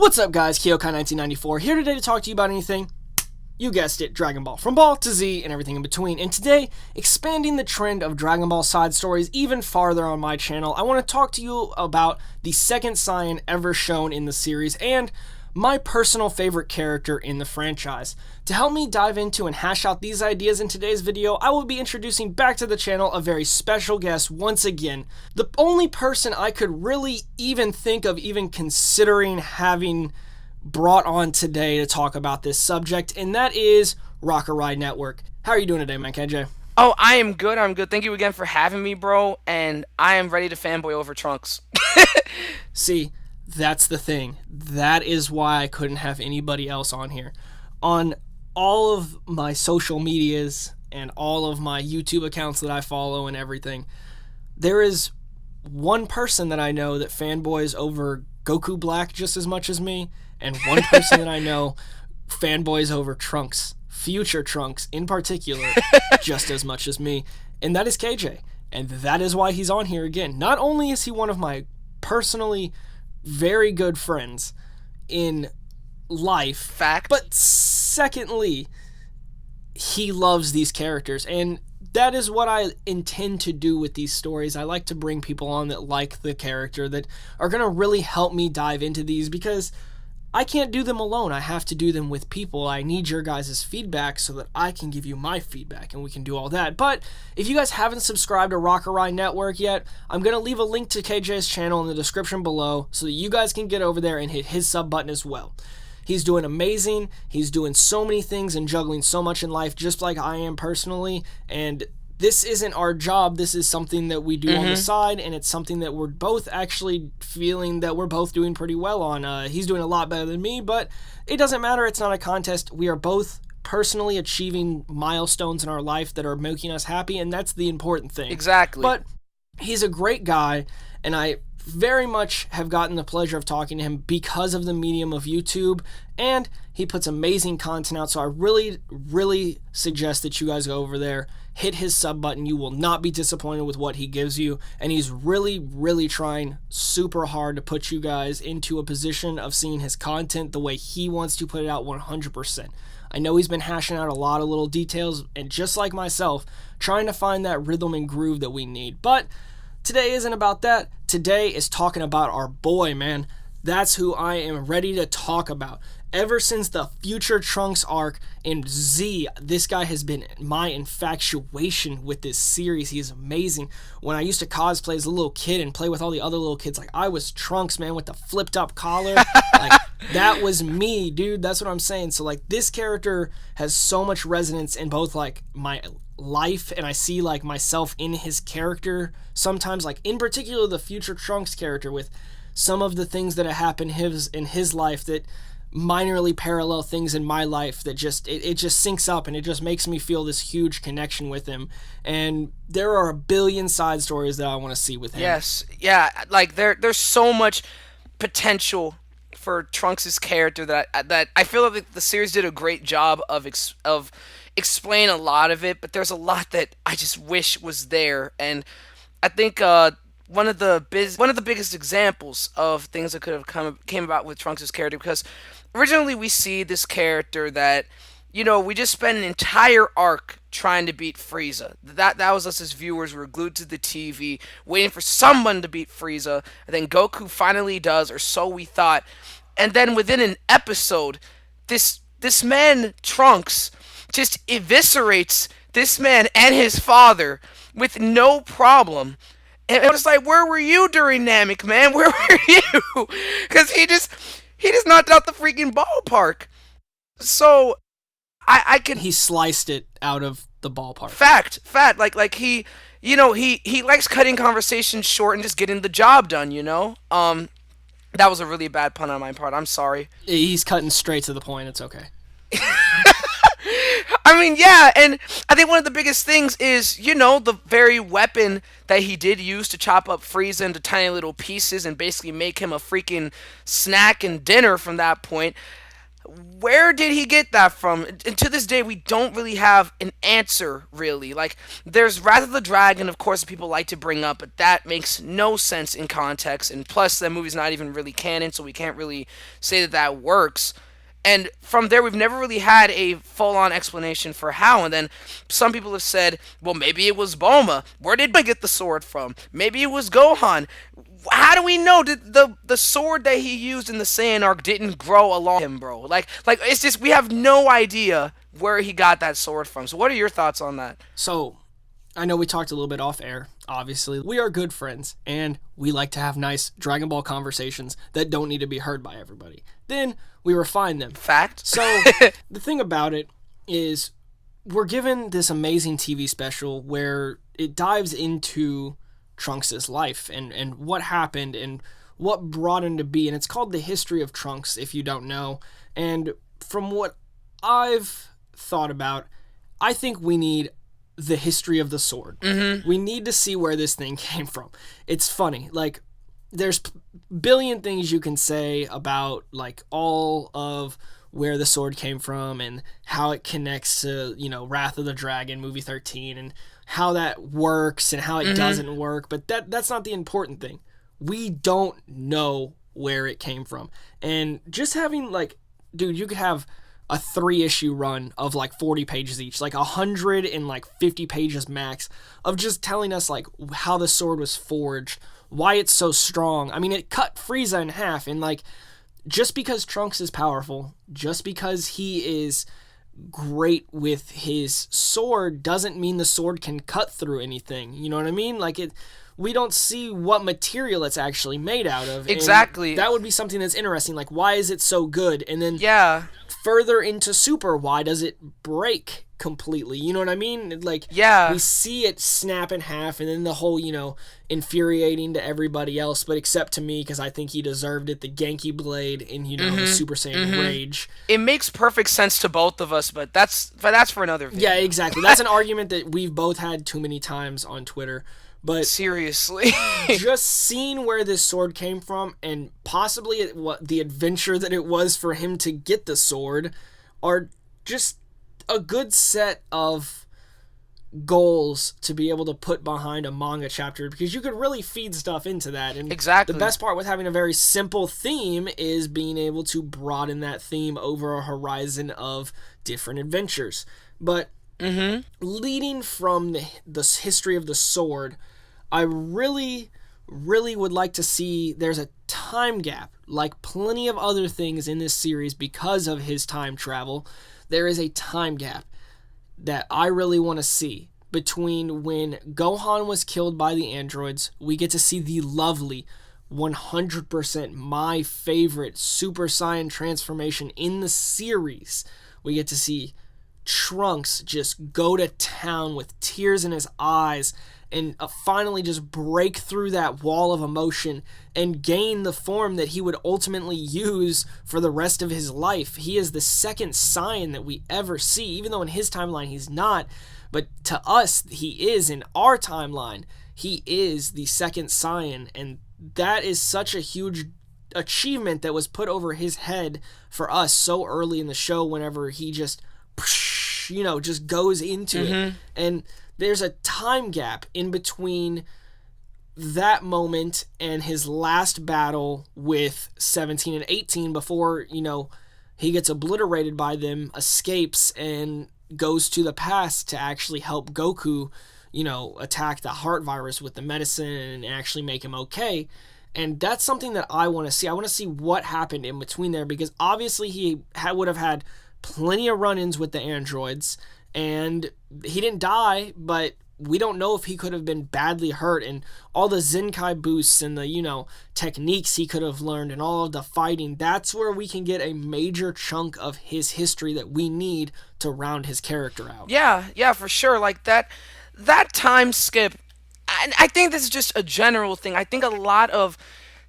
What's up, guys? Kyokai1994 here today to talk to you about anything, you guessed it, Dragon Ball. From Ball to Z and everything in between. And today, expanding the trend of Dragon Ball side stories even farther on my channel, I want to talk to you about the second Saiyan ever shown in the series and my personal favorite character in the franchise. To help me dive into and hash out these ideas in today's video, I will be introducing back to the channel a very special guest once again. The only person I could really even think of even considering having brought on today to talk about this subject, and that is Rakurai Network. How are you doing today, man, KJ? Oh, I am good. I'm good. Thank you again for having me, bro. And I am ready to fanboy over Trunks. See, that's the thing. That is why I couldn't have anybody else on here. On all of my social medias and all of my YouTube accounts that I follow and everything, there is one person that I know that fanboys over Goku Black just as much as me, and one person that I know fanboys over Trunks, future Trunks in particular, just as much as me, and that is KJ. And that is why he's on here again. Not only is he one of my personally very good friends in life, Fact. but secondly, he loves these characters, and that is what I intend to do with these stories. I like to bring people on that like the character, that are going to really help me dive into these, because I can't do them alone. I have to do them with people. I need your guys' feedback so that I can give you my feedback and we can do all that. But if you guys haven't subscribed to Rakurai Network yet, I'm going to leave a link to KJ's channel in the description below so that you guys can get over there and hit his sub button as well. He's doing amazing. He's doing so many things and juggling so much in life, just like I am personally. And this isn't our job. This is something that we do on the side, and it's something that we're both actually feeling that we're both doing pretty well on. He's doing a lot better than me, but it doesn't matter. It's not a contest. We are both personally achieving milestones in our life that are making us happy, and that's the important thing. Exactly. But he's a great guy, and I very much have gotten the pleasure of talking to him because of the medium of YouTube, and he puts amazing content out, so I really suggest that you guys go over there, hit his sub button. You will not be disappointed with what he gives you, and he's really trying super hard to put you guys into a position of seeing his content the way he wants to put it out 100%. I know he's been hashing out a lot of little details, and just like myself, trying to find that rhythm and groove that we need, but today isn't about that. Today is talking about our boy, man. That's who I am ready to talk about. Ever since the Future Trunks arc in Z, this guy has been my infatuation with this series. He is amazing. When I used to cosplay as a little kid and play with all the other little kids, like, I was Trunks, man, with the flipped up collar. Like, that was me, dude. That's what I'm saying. So, like, this character has so much resonance in both, like, my life, and I see, like, myself in his character sometimes, like, in particular the Future Trunks character, with some of the things that have happened in his life that minorly parallel things in my life, that just it just syncs up, and it just makes me feel this huge connection with him. And there are a billion side stories that I want to see with him. Yes. Yeah. Like there's so much potential for Trunks' character that I feel like the series did a great job of explaining a lot of it, but there's a lot that I just wish was there. And I think one of the biggest examples of things that could have came about with Trunks' character, because originally we see this character that, you know, we just spent an entire arc trying to beat Frieza. That was us as viewers. We were glued to the TV, waiting for someone to beat Frieza, and then Goku finally does, or so we thought. And then within an episode, this man Trunks just eviscerates this man and his father with no problem. And it was like, where were you during Namek, man? Where were you? Because he just knocked out the freaking ballpark. So I can. He sliced it out of the ballpark. Fact. Like he, you know, he likes cutting conversations short and just getting the job done. You know. That was a really bad pun on my part. I'm sorry. He's cutting straight to the point. It's okay. I mean, yeah, and I think one of the biggest things is, you know, the very weapon that he did use to chop up Frieza into tiny little pieces and basically make him a freaking snack and dinner from that point. Where did he get that from? And to this day, we don't really have an answer, really. Like, there's Wrath of the Dragon, of course, that people like to bring up, but that makes no sense in context. And plus, that movie's not even really canon, so we can't really say that that works. And from there, we've never really had a full on explanation for how. And then some people have said, well, maybe it was Bulma. Where did Bulma get the sword from? Maybe it was Gohan. How do we know that the sword that he used in the Saiyan arc didn't grow along him, bro? Like it's just we have no idea where he got that sword from. So what are your thoughts on that? So, I know we talked a little bit off air, obviously. We are good friends, and we like to have nice Dragon Ball conversations that don't need to be heard by everybody. Then we refine them. Fact. So, the thing about it is, we're given this amazing TV special where it dives into Trunks' life and what happened and what brought him to be. And it's called The History of Trunks, if you don't know. And from what I've thought about, I think we need the history of the sword. Mm-hmm. We need to see where this thing came from. It's funny. Like, there's billion things you can say about, like, all of where the sword came from and how it connects to, Wrath of the Dragon, movie 13, and how that works and how it doesn't work. But that's not the important thing. We don't know where it came from. And just having, like, dude, you could have a 3-issue run of like 40 pages each, like 150 pages max, of just telling us like how the sword was forged, why it's so strong. I mean, it cut Frieza in half, and like, just because Trunks is powerful, just because he is great with his sword, doesn't mean the sword can cut through anything. You know what I mean? Like, we don't see what material it's actually made out of. Exactly. And that would be something that's interesting. Like, why is it so good? And then Yeah. further into Super, why does it break completely? You know what I mean? Like, Yeah. we see it snap in half, and then the whole, infuriating to everybody else, but except to me, because I think he deserved it, the Genki Blade in, the Super Saiyan Rage. It makes perfect sense to both of us, but that's for another video. Yeah, exactly. That's an argument that we've both had too many times on Twitter. But Seriously. just seeing where this sword came from, and possibly what the adventure that it was for him to get the sword, are just a good set of goals to be able to put behind a manga chapter, because you could really feed stuff into that. And Exactly. the best part with having a very simple theme is being able to broaden that theme over a horizon of different adventures. But leading from the history of the sword, I really, really would like to see there's a time gap, like plenty of other things in this series because of his time travel. There is a time gap that I really want to see between when Gohan was killed by the androids. We get to see the lovely 100% my favorite Super Saiyan transformation in the series. We get to see Trunks just go to town with tears in his eyes and finally just break through that wall of emotion and gain the form that he would ultimately use for the rest of his life. He is the second Saiyan that we ever see, even though in his timeline he's not. But to us, he is. In our timeline, he is the second Saiyan, and that is such a huge achievement that was put over his head for us so early in the show, whenever he just goes into it. And there's a time gap in between that moment and his last battle with 17 and 18 before, he gets obliterated by them, escapes, and goes to the past to actually help Goku, attack the heart virus with the medicine and actually make him okay. And that's something that I want to see. I want to see what happened in between there, because obviously he would have had plenty of run-ins with the androids, and he didn't die, but we don't know if he could have been badly hurt, and all the Zenkai boosts and the, techniques he could have learned and all of the fighting. That's where we can get a major chunk of his history that we need to round his character out. Yeah, for sure. Like that time skip, I think this is just a general thing. I think a lot of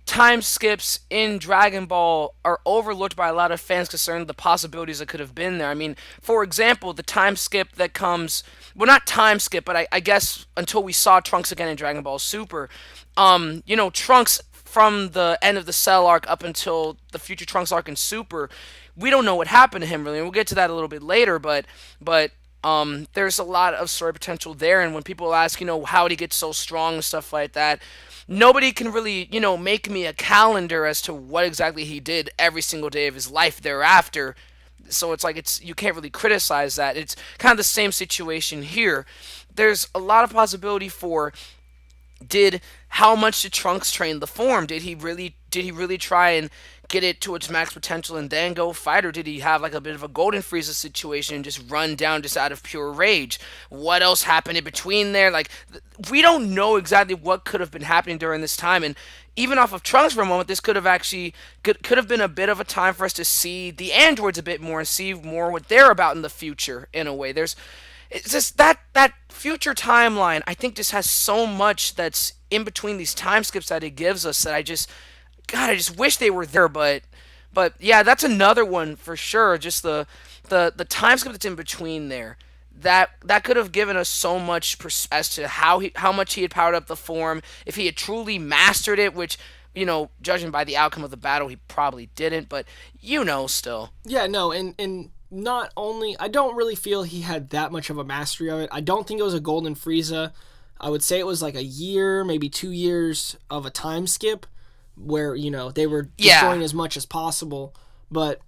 time skips in Dragon Ball are overlooked by a lot of fans concerned the possibilities that could have been there. I mean, for example, the time skip that comes, well, not time skip, but I guess until we saw Trunks again in Dragon Ball Super, Trunks from the end of the Cell arc up until the Future Trunks arc in Super, we don't know what happened to him really. And we'll get to that a little bit later, but there's a lot of story potential there. And when people ask, how did he get so strong and stuff like that, nobody can really, make me a calendar as to what exactly he did every single day of his life thereafter. So it's like you can't really criticize that. It's kind of the same situation here. There's a lot of possibility for did how much did Trunks train the form? Did he really try and get it to its max potential and then go fight, or did he have like a bit of a Golden Frieza situation and just run down just out of pure rage? What else happened in between there? Like we don't know exactly what could have been happening during this time, and even off of Trunks for a moment, this could have been a bit of a time for us to see the androids a bit more and see more what they're about in the future. In a way, it's just that future timeline. I think just has so much that's in between these time skips that it gives us that I just wish they were there. But yeah, that's another one for sure. Just the time skip that's in between there. That could have given us so much as to how much he had powered up the form, if he had truly mastered it, which judging by the outcome of the battle, he probably didn't. But still. Yeah, no, and not only I don't really feel he had that much of a mastery of it. I don't think it was a Golden Frieza. I would say it was like a year, maybe 2 years of a time skip where they were destroying as much as possible. But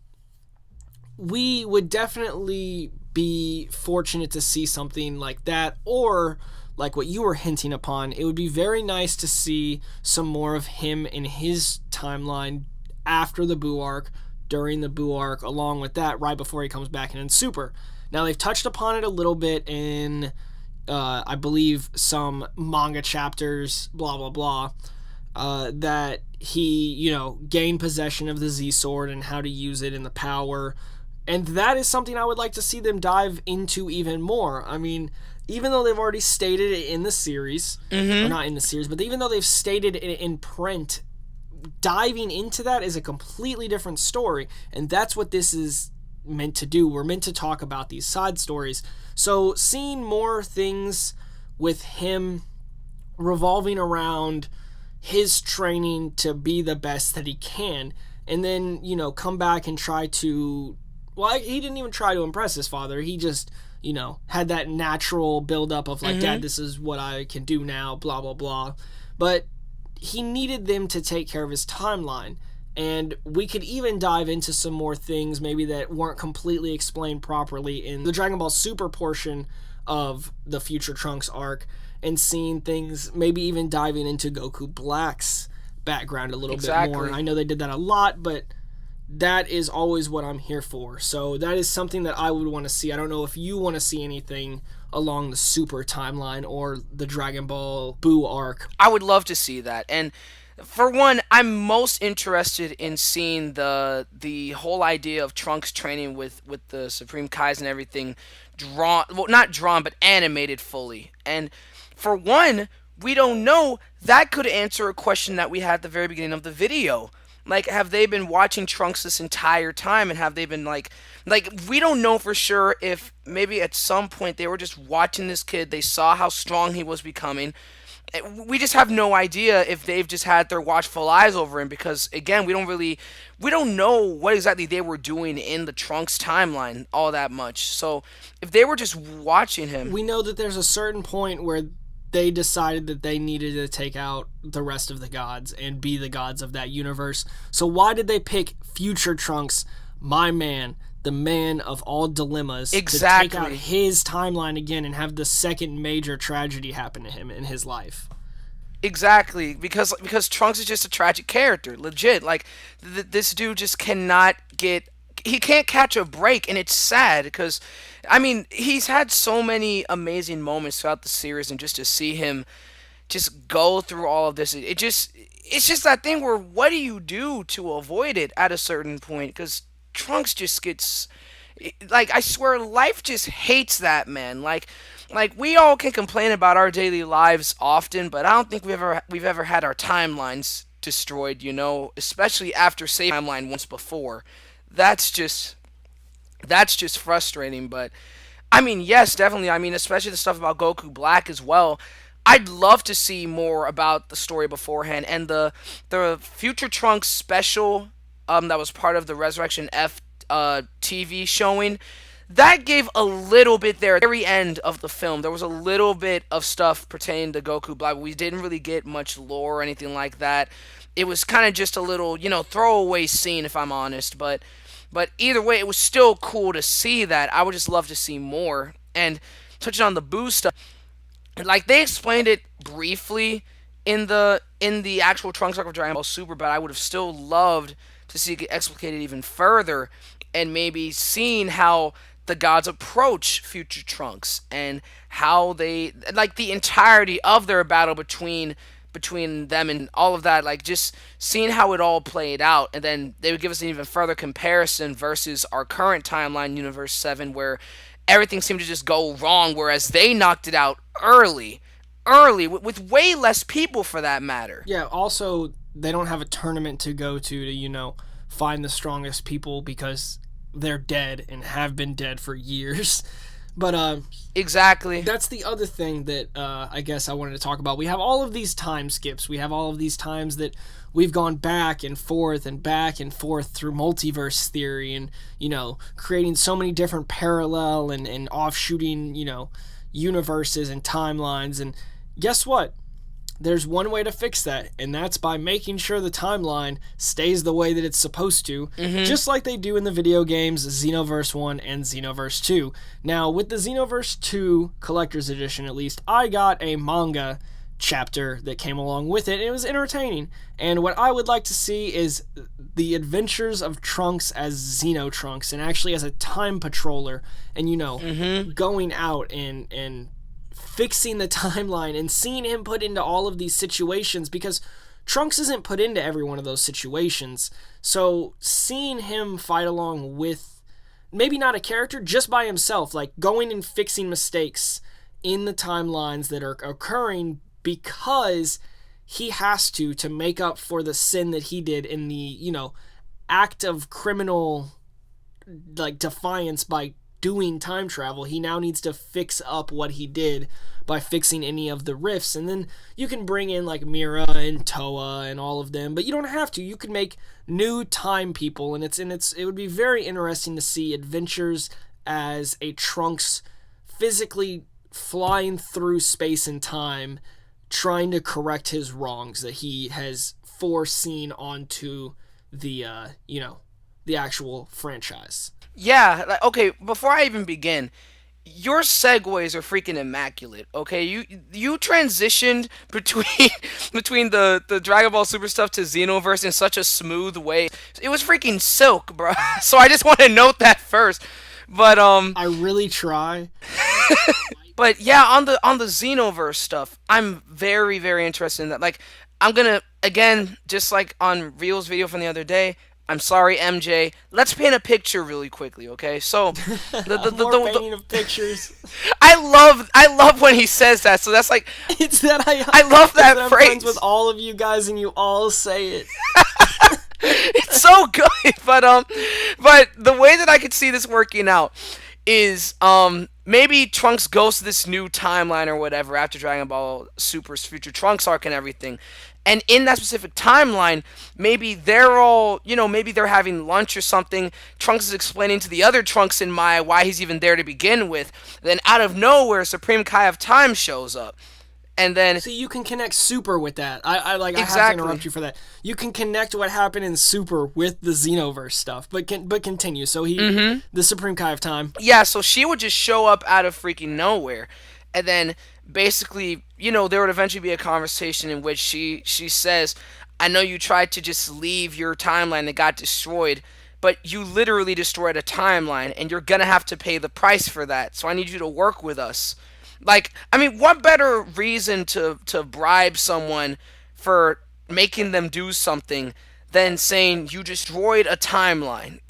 we would definitely be fortunate to see something like that, or like what you were hinting upon. It would be very nice to see some more of him in his timeline after the Buu arc, during the Buu arc, along with that, right before he comes back in Super. Now, they've touched upon it a little bit in, I believe, some manga chapters, blah, blah, blah, that he, gained possession of the Z-Sword and how to use it and the power. And that is something I would like to see them dive into even more. I mean, even though they've already stated it in the series, or not in the series, but even though they've stated it in print, diving into that is a completely different story, and that's what this is meant to do. We're meant to talk about these side stories. So seeing more things with him revolving around his training to be the best that he can, and then, come back and try to... Well, he didn't even try to impress his father. He just, had that natural buildup of like, Dad, this is what I can do now, blah, blah, blah. But he needed them to take care of his timeline. And we could even dive into some more things maybe that weren't completely explained properly in the Dragon Ball Super portion of the Future Trunks arc, and seeing things, maybe even diving into Goku Black's background a little bit more. I know they did that a lot, but that is always what I'm here for. So that is something that I would want to see. I don't know if you want to see anything along the Super timeline or the Dragon Ball Buu arc. I would love to see that. And for one, I'm most interested in seeing the whole idea of Trunks training with the Supreme Kais and everything drawn, well, not drawn, but animated fully. And for one, we don't know. That could answer a question that we had at the very beginning of the video. Like, have they been watching Trunks this entire time, and have they been like we don't know for sure if maybe at some point they were just watching this kid, they saw how strong he was becoming. We just have no idea if they've just had their watchful eyes over him, because again, we don't know what exactly they were doing in the Trunks timeline all that much. So if they were just watching him, we know that there's a certain point where they decided that they needed to take out the rest of the gods and be the gods of that universe. So why did they pick Future Trunks, my man, the man of all dilemmas, to take out his timeline again and have the second major tragedy happen to him in his life? Exactly, because Trunks is just a tragic character, legit. Like, this dude just he can't catch a break, and it's sad because, I mean, he's had so many amazing moments throughout the series, and just to see him just go through all of this, it's just that thing where what do you do to avoid it at a certain point? Because Trunks just gets, like, I swear, life just hates that man. Like we all can complain about our daily lives often, but I don't think we've ever had our timelines destroyed, especially after saving timeline once before. That's just frustrating. But I mean, yes, definitely. I mean, especially the stuff about Goku Black as well. I'd love to see more about the story beforehand, and the Future Trunks special that was part of the Resurrection F TV showing. That gave a little bit there at the very end of the film. There was a little bit of stuff pertaining to Goku Black. We didn't really get much lore or anything like that. It was kind of just a little, throwaway scene, if I'm honest. But either way, it was still cool to see that. I would just love to see more. And touching on the Boo stuff, like they explained it briefly in the actual Trunks arc of Dragon Ball Super, but I would have still loved to see it get explicated even further, and maybe seeing how the gods approach future Trunks and how they, like, the entirety of their battle between them and all of that, like just seeing how it all played out, and then they would give us an even further comparison versus our current timeline, Universe 7, where everything seemed to just go wrong, whereas they knocked it out early with way less people for that matter. Yeah, also, they don't have a tournament to go to find the strongest people because they're dead and have been dead for years. But Exactly. that's the other thing that I guess I wanted to talk about. We have all of these time skips. We have all of these times that we've gone back and forth through multiverse theory and, creating so many different parallel and offshooting, universes and timelines. And guess what? There's one way to fix that, and that's by making sure the timeline stays the way that it's supposed to, just like they do in the video games Xenoverse 1 and Xenoverse 2. Now, with the Xenoverse 2 Collector's Edition, at least, I got a manga chapter that came along with it, and it was entertaining. And what I would like to see is the adventures of Trunks as Xeno Trunks, and actually as a time patroller, and, going out and fixing the timeline and seeing him put into all of these situations, because Trunks isn't put into every one of those situations. So seeing him fight along with maybe not a character, just by himself, like going and fixing mistakes in the timelines that are occurring because he has to make up for the sin that he did in the, act of criminal, like, defiance by doing time travel. He now needs to fix up what he did by fixing any of the rifts. And then you can bring in like Mira and Toa and all of them, but you don't have to. You could make new time people, and it would be very interesting to see adventures as a Trunks physically flying through space and time, trying to correct his wrongs that he has foreseen onto the the actual franchise. Yeah, like, okay, before I even begin, your segues are freaking immaculate. Okay, you transitioned between between the Dragon Ball Super stuff to Xenoverse in such a smooth way. It was freaking silk, bro. So I just want to note that first. But I really try. but yeah, on the Xenoverse stuff, I'm very very interested in that. Like, I'm gonna, again, just like on Real's video from the other day. I'm sorry, MJ. Let's paint a picture really quickly, okay? So, More painting of pictures. I love when he says that. So that's like, It's that I love that I'm phrase. friends with all of you guys, and you all say it. It's so good. But the way that I could see this working out is maybe Trunks goes to this new timeline or whatever after Dragon Ball Super's Future Trunks arc and everything. And in that specific timeline, maybe they're all, maybe they're having lunch or something. Trunks is explaining to the other Trunks in Maya why he's even there to begin with. Then out of nowhere, Supreme Kai of Time shows up. And then, See, you can connect Super with that. I have to Exactly. interrupt you for that. You can connect what happened in Super with the Xenoverse stuff, but continue. So the Supreme Kai of Time. yeah, so she would just show up out of freaking nowhere. And then basically, there would eventually be a conversation in which she says, I know you tried to just leave your timeline that got destroyed, but you literally destroyed a timeline, and you're gonna have to pay the price for that. So I need you to work with us. Like, I mean, what better reason to bribe someone for making them do something than saying you destroyed a timeline?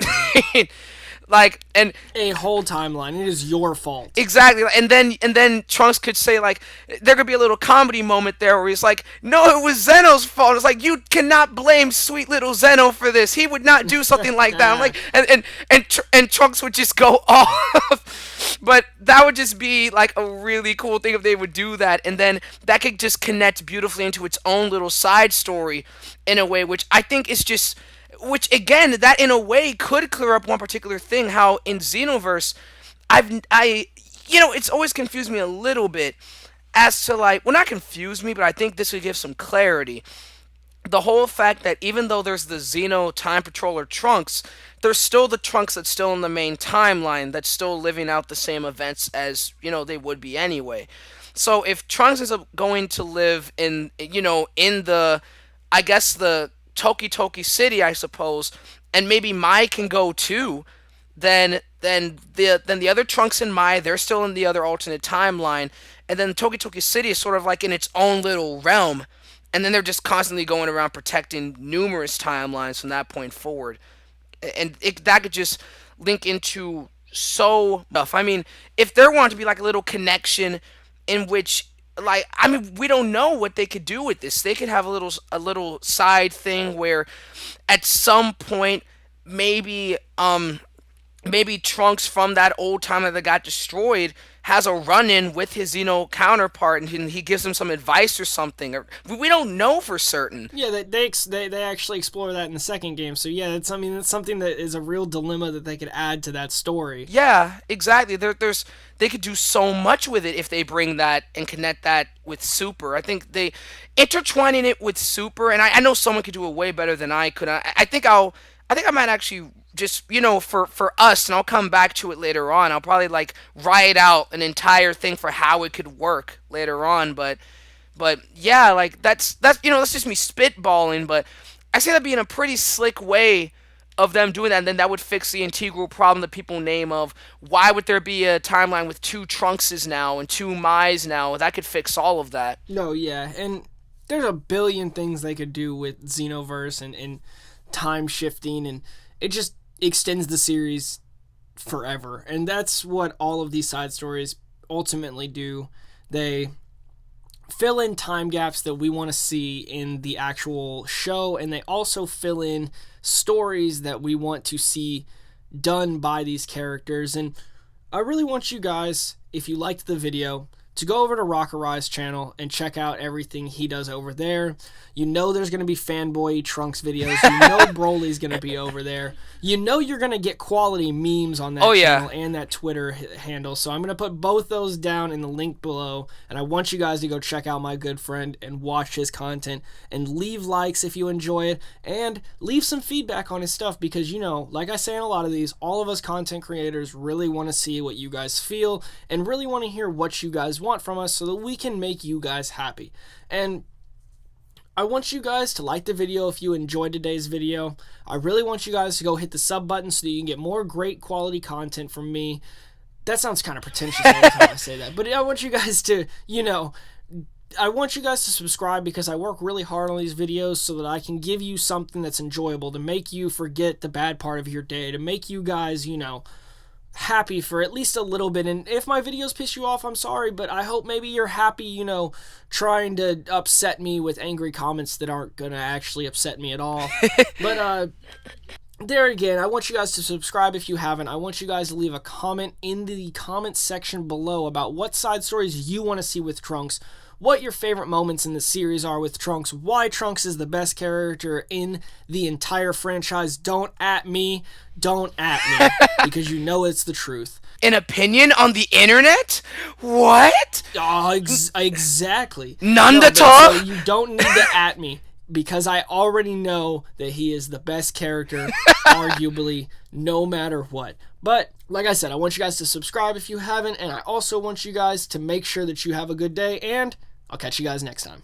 Like, and A whole timeline. It is your fault. exactly, and then Trunks could say like, there could be a little comedy moment there where he's like, "No, it was Zeno's fault." It's like, you cannot blame sweet little Zeno for this. He would not do something like that. I'm like, and Trunks would just go off. But that would just be like a really cool thing if they would do that, and then that could just connect beautifully into its own little side story in a way which I think is just, which again, that in a way could clear up one particular thing, how in Xenoverse it's always confused me a little bit as to like, well, not confuse me, but I think this would give some clarity. The whole fact that even though there's the Xeno Time Patroller Trunks, there's still the Trunks that's still in the main timeline that's still living out the same events as, they would be anyway. So if Trunks is going to live in the, I guess, the Toki Toki City, I suppose, and maybe Mai can go too, then the other Trunks and Mai, they're still in the other alternate timeline, and then Toki Toki City is sort of like in its own little realm, and then they're just constantly going around protecting numerous timelines from that point forward, and that could just link into so much. I mean, if there wanted to be like a little connection in which, like, I mean, we don't know what they could do with this. They could have a little side thing where at some point maybe Trunks from that old time that got destroyed has a run-in with his counterpart, and he gives him some advice or something. Or we don't know for certain. Yeah, they actually explore that in the second game. So yeah, that's something that is a real dilemma that they could add to that story. Yeah, exactly. They could do so much with it if they bring that and connect that with Super. I think they intertwining it with Super, and I know someone could do it way better than I could. I think I might actually just, for us, and I'll come back to it later on. I'll probably like write out an entire thing for how it could work later on, but yeah, like that's just me spitballing, but I see that being a pretty slick way of them doing that, and then that would fix the integral problem that people name of why would there be a timeline with two Trunkses now and two Mais now. That could fix all of that. No, yeah, and there's a billion things they could do with Xenoverse and time shifting, and it just extends the series forever. And that's what all of these side stories ultimately do. They fill in time gaps that we want to see in the actual show, and they also fill in stories that we want to see done by these characters. And I really want you guys, if you liked the video, to go over to Rakurai's channel and check out everything he does over there. There's going to be fanboy Trunks videos. Broly's going to be over there. You're going to get quality memes on that channel and that Twitter handle. So I'm going to put both those down in the link below, and I want you guys to go check out my good friend and watch his content and leave likes if you enjoy it, and leave some feedback on his stuff, because like I say in a lot of these, all of us content creators really want to see what you guys feel and really want to hear what you guys want from us so that we can make you guys happy. And I want you guys to like the video if you enjoyed today's video. I really want you guys to go hit the sub button so that you can get more great quality content from me. That sounds kind of pretentious every time I say that, but I want you guys to, I want you guys to subscribe, because I work really hard on these videos so that I can give you something that's enjoyable, to make you forget the bad part of your day, to make you guys, happy for at least a little bit. And if my videos piss you off, I'm sorry, but I hope maybe you're happy, trying to upset me with angry comments that aren't gonna actually upset me at all. But there again, I want you guys to subscribe if you haven't. I want you guys to leave a comment in the comment section below about what side stories you want to see with Trunks, what your favorite moments in the series are with Trunks, why Trunks is the best character in the entire franchise. Don't at me, because it's the truth. An opinion on the internet? What? Oh, exactly. None to talk? So you don't need to at me, because I already know that he is the best character, arguably, no matter what. But like I said, I want you guys to subscribe if you haven't, and I also want you guys to make sure that you have a good day, and I'll catch you guys next time.